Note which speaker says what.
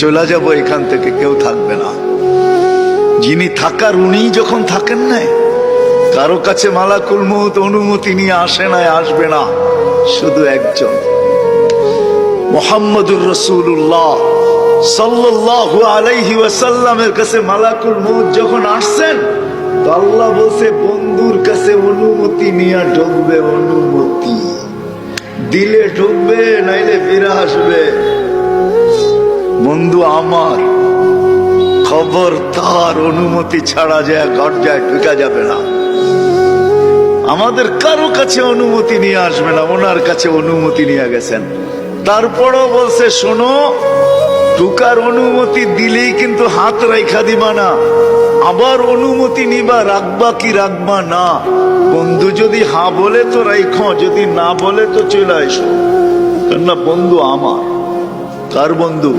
Speaker 1: চলে যাব এখান থেকে, কেউ থাকবে না। যিনি থাকার উনি যখন থাকেন নাই, কারো কাছে মালাকুল মউত অনুমতি নিয়ে আসে নাই, আসবে না। শুধু একজন মুহাম্মদুর রাসূলুল্লাহ সাল্লাল্লাহু আলাইহি ওয়াসাল্লামের কাছে মালাকুল মউত যখন আসছেন, তো আল্লাহ বলছে বন্ধুর কাছে অনুমতি নিয়ে ঢুকবে, অনুমতি দিলে ঢুকবে, নাইলে ফিরে আসবে। বন্ধু আমার, খবর তার অনুমতি ছাড়া যায় গর্জায় ঢুকা যাবে না। আমাদের কারো কাছে অনুমতি নিয়ে আসবে না, ওনার কাছে অনুমতি নিয়ে গেছেন। তারপরও বলছে শোনো, ঢুকার অনুমতি দিলেই কিন্তু হাত রাইখা দিবা না, আবার অনুমতি নিবা, রাখবা কি রাখবা না। বন্ধু যদি হা বলে তো রাইখো, যদি না বলে তো চলে আসো। কেননা বন্ধু আমার। কার বন্ধু?